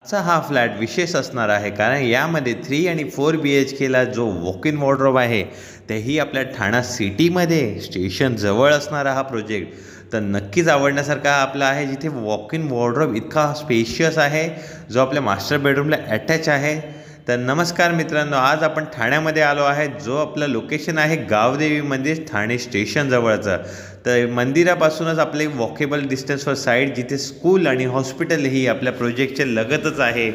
आजचा हा फ्लॅट विशेष असणार आहे, कारण यामध्ये 3 आणि 4 BHKला जो वॉक इन वॉर्डरोब आहे तेही आपल्या ठाणा सिटीमध्ये स्टेशन जवळ असणारा हा प्रोजेक्ट तर नक्कीच आवडण्यासारखा आपला आहे, जिथे वॉक इन वॉर्डरोब इतका स्पेशियस आहे जो आपल्या मास्टर बेडरूमला अटॅच आहे। तर नमस्कार मित्रांनो, आज आपण ठाण्यामध्ये आलो आहे, जो आपलं लोकेशन आहे गावदेवी मंदिर ठाणे स्टेशन जवळचं। तर मंदिरापासूनच आपले वॉकेबल डिस्टन्सवर साईड, जिथे स्कूल आणि हॉस्पिटलही आपल्या प्रोजेक्टच्या लगतच आहे।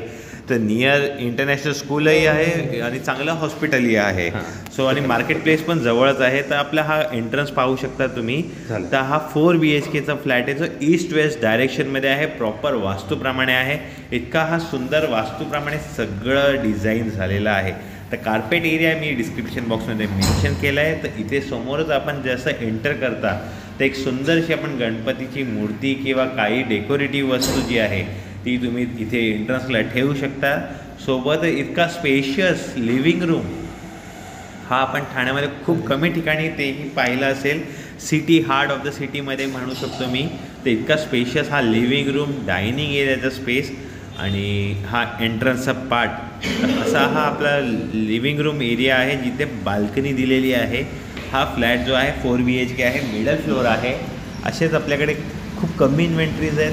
तर नियर इंटरनॅशनल स्कूलही आहे आणि चांगलं हॉस्पिटलही आहे। सो आणि मार्केट प्लेस पण जवळच आहे। तर आपला हा एंट्रन्स पाहू शकता तुम्ही। तर हा 4 BHKचा फ्लॅट आहे, जो ईस्ट वेस्ट डायरेक्शनमध्ये आहे, प्रॉपर वास्तूप्रमाणे आहे। इतका हा सुंदर वास्तूप्रमाणे सगळं डिझाईन झालेलं आहे। तर कार्पेट एरिया मी डिस्क्रिप्शन बॉक्समध्ये मेन्शन केलं आहे। तर इथे समोरच आपण जसं एंटर करता तर एक सुंदरशी आपण गणपतीची मूर्ती किंवा काही डेकोरेटिव्ह वस्तू जी आहे ती तुम्ही इथे एंट्रन्सला ठेवू शकता। सोबत इतका स्पेशियस लिव्हिंग रूम हा आपण ठाण्यामध्ये खूप कमी ठिकाणी तेही पाहिलं असेल। सिटी हार्ट ऑफ द सिटीमध्ये म्हणू शकतो मी। तर इतका स्पेशियस हा लिव्हिंग रूम, डायनिंग एरियाचा स्पेस आणि हा एंट्रन्सचा पार्ट, असा हा आपला लिव्हिंग रूम एरिया आहे, जिथे बाल्कनी दिलेली आहे। हा फ्लॅट जो आहे 4 BHK आहे, मिडल फ्लोअर आहे। असेच आपल्याकडे खूप कमी इन्व्हेंटरीज आहेत,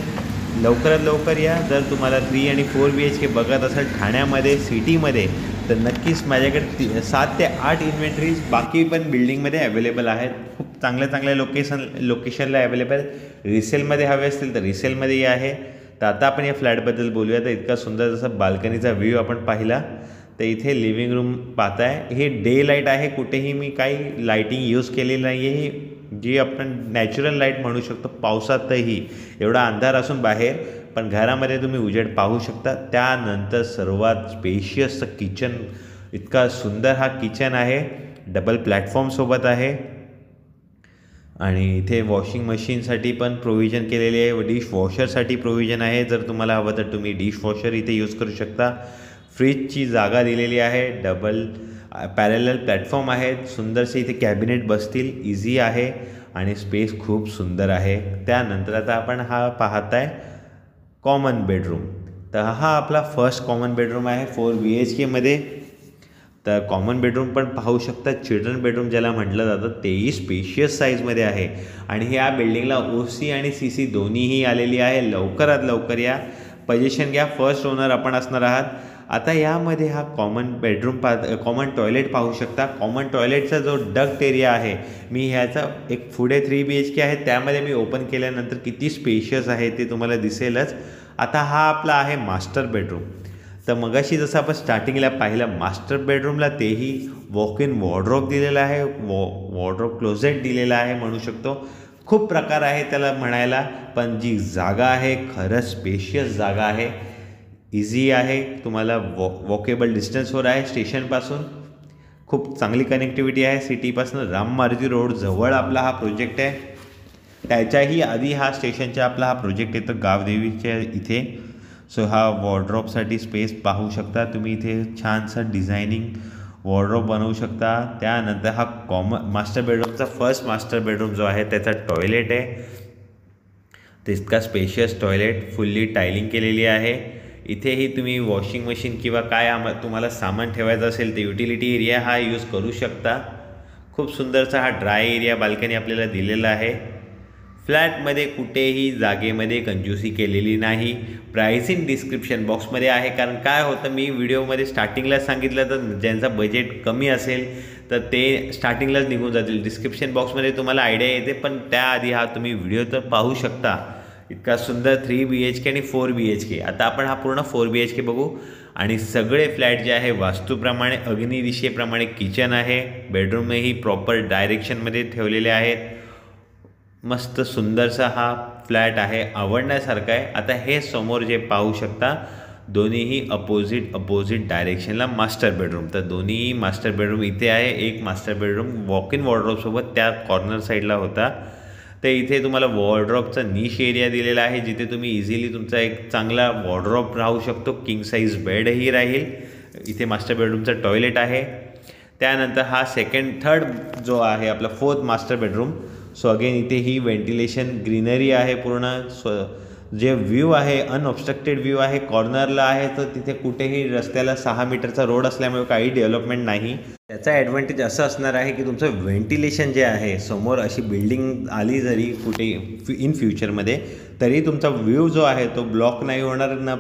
लवकरात लवकर या। जर तुम्हाला 3 आणि 4 BHK बघत असाल ठाण्यामध्ये सिटीमध्ये तर नक्कीच माझ्याकडे 7 ते 8 इन्व्हेंटरीज बाकी पण बिल्डिंगमध्ये अवेलेबल आहेत। खूप चांगल्या लोकेशनला अवेलेबल। रिसेलमध्ये हवे असतील तर रिसेलमध्येही आहे। तर आता आपण या फ्लॅटबद्दल बोलूया। तर इतका सुंदर जसा बाल्कनीचा व्ह्यू आपण पाहिला, तर इथे लिव्हिंग रूम पाहताय, हे डे लाईट आहे। कुठेही मी काही लाईटिंग यूज केलेली नाही आहे, जी आपण नॅचरल लाईट म्हणू शकतो। पावसातही एवढा अंधार असून बाहेर पण घरामध्ये तुम्ही उजेड पाहू शकता। त्यानंतर सर्वात स्पेशियस किचन, इतका सुंदर हा किचन आहे, डबल प्लॅटफॉर्मसोबत आहे आणि इथे वॉशिंग मशीनसाठी पण प्रोव्हिजन केलेली आहे व डिश वॉशरसाठी प्रोव्हिजन आहे। जर तुम्हाला हवं तर तुम्ही डिश वॉशर इथे यूज करू शकता। फ्रीजची जागा दिलेली आहे, डबल पॅरेलल प्लॅटफॉर्म आहे, सुंदरसे इथे कॅबिनेट बसतील, इझी आहे आणि स्पेस खूप सुंदर आहे। त्यानंतर आता आपण हा पाहताय कॉमन बेडरूम। तर हा आपला फर्स्ट कॉमन बेडरूम आहे 4 BHKमध्ये। तर कॉमन बेडरूम पण पाहू शकता, चिल्ड्रन बेडरूम ज्याला म्हटलं जातं, तेही स्पेशियस साईजमध्ये आहे आणि या बिल्डिंगला OC आणि CC दोन्हीही आलेली आहे। लवकरात लवकर या, पोझिशन घ्या, फर्स्ट ओनर आपण असणार आहात। आता यामध्ये हा कॉमन बेडरूम कॉमन टॉयलेट पाहू शकता। कॉमन टॉयलेटचा जो डक्ट एरिया आहे, मी ह्याचा एक पुढे 3 BHK आहे त्यामध्ये मी ओपन केल्यानंतर किती स्पेशियस आहे ते तुम्हाला दिसेलच। आता हा आपला आहे मास्टर बेडरूम। तर मगाशी जसं आपण स्टार्टिंगला पाहिलं मास्टर बेडरूमला, तेही वॉक इन वॉर्डरोब दिलेला आहे, वॉर्डरोब क्लोजेट दिलेला आहे म्हणू शकतो। खूप प्रकार आहे त्याला म्हणायला, पण जी जागा आहे खरंच स्पेशियस जागा आहे, इझी आहे, तुम्हाला वॉकेबल डिस्टन्सवर आहे स्टेशनपासून। खूप चांगली कनेक्टिव्हिटी आहे सिटीपासून। राम मारुती रोड जवळ आपला हा प्रोजेक्ट आहे, त्याच्याही आधी हा स्टेशनचा आपला हा प्रोजेक्ट येतो गावदेवीच्या इथे। सो हा वॉर्डरोबसाठी स्पेस पाहू शकता तुम्ही, इथे छानसा डिझायनिंग वॉर्डरोब बनवू शकता। त्यानंतर हा मास्टर बेडरूमचा फर्स्ट मास्टर बेडरूम जो आहे त्याचा टॉयलेट आहे, तर इतका स्पेशियस टॉयलेट, फुल्ली टायलिंग केलेली आहे। इथेही तुम्ही वॉशिंग मशीन किंवा काय तुम्हाला सामान ठेवायचं असेल तर युटिलिटी एरिया हा यूज करू शकता। खूप सुंदरसा हा ड्राय एरिया बाल्कनी आपल्याला दिलेला आहे। फ्लॅटमध्ये कुठेही जागेमध्ये कंजूसी केलेली नाही। प्राइसिंग डिस्क्रिप्शन बॉक्समध्ये आहे, कारण काय होतं मी व्हिडिओमध्ये स्टार्टिंगला सांगितलं तर ज्यांचा बजेट कमी असेल तर ते स्टार्टिंगलाच निघून जातील। डिस्क्रिप्शन बॉक्समध्ये तुम्हाला आयडिया येते, पण त्याआधी हा तुम्ही व्हिडिओ तर पाहू शकता। इतका सुंदर 3 BHK आणि 4 BHK। आता आपण हा पूर्ण 4 BHK बघू आणि सगळे फ्लॅट जे आहे वास्तूप्रमाणे अग्निदिशेप्रमाणे किचन आहे, बेडरूमही प्रॉपर डायरेक्शनमध्ये ठेवलेले आहेत। मस्त सुंदरसा हा फ्लॅट आहे, आवडण्यासारखा आहे। आता हे समोर जे पाहू शकता दोन्हीही अपोजिट डायरेक्शनला मास्टर बेडरूम, तर दोन्ही मास्टर बेडरूम इथे आहे। एक मास्टर बेडरूम वॉक इन वॉर्डरोबसोबत त्या कॉर्नर साईडला होता। तर इथे तुम्हाला वॉर्डरोबचा निश एरिया दिलेला आहे, जिथे तुम्ही इझिली तुमचा एक चांगला वॉर्डरोब राहू शकतो, किंग साईज बेडही राहील। इथे मास्टर बेडरूमचा टॉयलेट आहे। त्यानंतर हा थर्ड जो आहे आपला 4th master bedroom. So again इथे ही व्हेंटिलेशन ग्रीनरी आहे पूर्ण, जे व्ह्यू आहे अनऑब्स्ट्रक्टेड व्ह्यू आहे, कॉर्नरला आहे, तर तिथे कुठेही रस्त्याला 6 मीटरचा रोड असल्यामुळे काही डेव्हलपमेंट नाही. त्याचा ॲडव्हान्टेज असं असणार आहे की तुमचं व्हेंटिलेशन जे आहे, समोर अशी बिल्डिंग आली जरी कुठे इन फ्युचरमध्ये, तरी तुमचा व्ह्यू जो आहे तो ब्लॉक नाही होणार ना,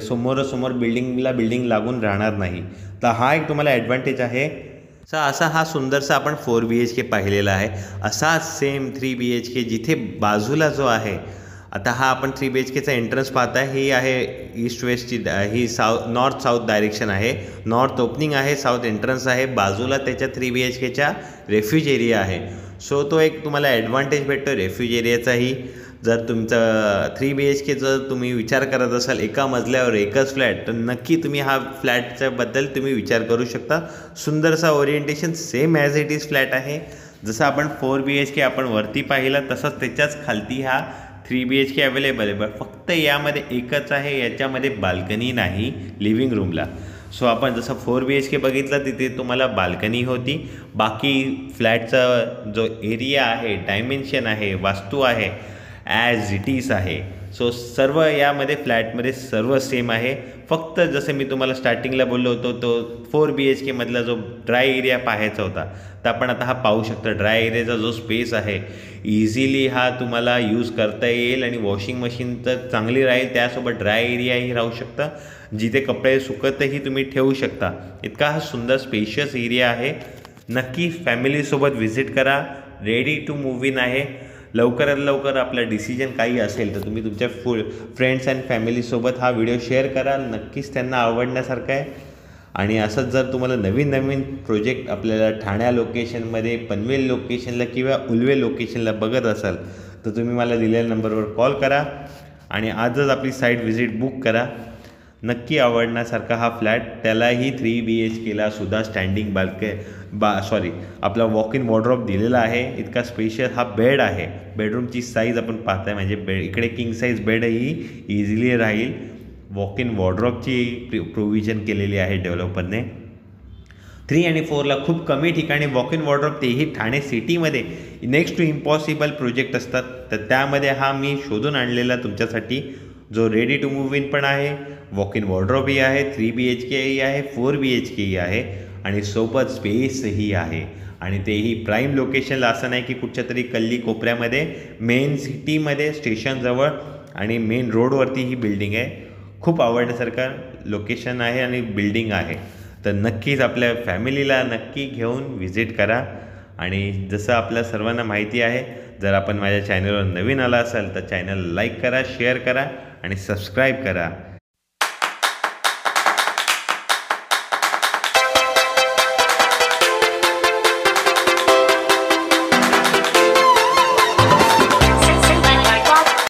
समोरासमोर बिल्डिंग लागून राहणार नाही. तर हा एक तुम्हाला ॲडव्हान्टेज आहे. असा हा सुंदरसा आपण 4 BHK पाहिलेला आहे. असा सेम 3 BHK जिथे बाजूला जो आहे, आता हा आपण 3 BHKचा एंट्रन्स पाहताय, ही आहे ईस्ट वेस्टची, ही नॉर्थ साऊथ डायरेक्शन आहे. नॉर्थ ओपनिंग आहे, साऊथ एंट्रन्स आहे, बाजूला त्याच्या 3 BHKच्या रेफ्यूज एरिया आहे. सो तो एक तुम्हाला ॲडव्हान्टेज भेटतो रेफ्यूज एरियाचाही. जर तुमचा 3 BHK जर तुम्ही विचार करत असाल एका मजल्यावर एकच फ्लॅट, तर नक्की तुम्ही हा फ्लॅटच्याबद्दल तुम्ही विचार करू शकता. सुंदरसा orientation same as it is flat आहे. जसं आपण 4 BHK आपण वरती पाहिला, तसंच त्याच्याच खालती हा 3 BHK अवेलेबल आहे. फक्त यामध्ये एकच आहे, याच्यामध्ये बाल्कनी नाही लिव्हिंग रूमला. सो आपण जसं 4 BHK बघितलं तिथे तुम्हाला बाल्कनी होती. बाकी फ्लॅटचा जो एरिया आहे, डायमेन्शन आहे, वास्तू आहे, ॲज इट इज आहे. सो सर्व यामध्ये फ्लॅटमध्ये सर्व सेम आहे. फक्त जसं मी तुम्हाला स्टार्टिंगला बोललो होतो, तो 4 BHK मधला जो ड्राय एरिया पाहायचा होता, तर आपण आता हा पाहू शकता. ड्राय एरियाचा जो स्पेस आहे, इझिली हा तुम्हाला यूज करता येईल आणि वॉशिंग मशीन तर चांगली राहील, त्यासोबत ड्राय एरियाही राहू शकता, जिथे कपडे सुकतही तुम्ही ठेवू शकता. इतका हा सुंदर स्पेशियस एरिया आहे. नक्की फॅमिलीसोबत व्हिजिट करा. रेडी टू मूव्ह इन आहे. लवकरात लवकर आपला डिसिजन काही असेल तर तुम्ही तुमच्या फ्रेंड्स अँड फॅमिलीसोबत हा व्हिडिओ शेअर कराल. नक्कीच त्यांना आवडण्यासारखं आहे. आणि असंच जर तुम्हाला नवीन नवीन प्रोजेक्ट आपल्याला ठाण्या लोकेशनमध्ये, पनवेल लोकेशनला किंवा उल्वे लोकेशनला बघत असाल, तर तुम्ही मला दिलेल्या नंबरवर कॉल करा आणि आजच आपली साईट व्हिजिट बुक करा. नक्की आवडण्यासारखा हा फ्लॅट. त्यालाही 3 BHKला सुद्धा स्टँडिंग आपला वॉक इन वॉर्डरोब दिलेला आहे. इतका स्पेशियल हा बेड आहे. बेडरूमची साईज आपण पाहताय, म्हणजे इकडे किंग साईज बेडही इझिली राहील. वॉक इन वॉर्डरोबची प्रोव्हिजन केलेली आहे डेव्हलपरने. 3 आणि 4ला खूप कमी ठिकाणी वॉक इन वॉर्डरोब, तेही ठाणे सिटीमध्ये नेक्स्ट टू इम्पॉसिबल प्रोजेक्ट असतात. तर त्यामध्ये हा मी शोधून आणलेला तुमच्यासाठी, जो रेडी टू मूव्ह इन पण आहे, वॉक इन वॉर्डरोबही आहे, 3 BHKही आहे, 4 BHKही आहे आणि सोबत स्पेसही आहे. आणि तेही प्राईम लोकेशनला. असं नाही की कुठच्या तरी कल्ली कोपऱ्यामध्ये, मेन सिटीमध्ये स्टेशनजवळ आणि मेन रोडवरती ही बिल्डिंग आहे. खूप आवडण्यासारखं लोकेशन आहे आणि बिल्डिंग आहे. तर नक्कीच आपल्या फॅमिलीला नक्की घेऊन व्हिजिट करा. आणि जसं आपल्या सर्वांना माहिती आहे, जर आपण माझ्या चॅनलवर नवीन आला असाल तर चॅनल लाईक करा, शेअर करा आणि सबस्क्राईब करा.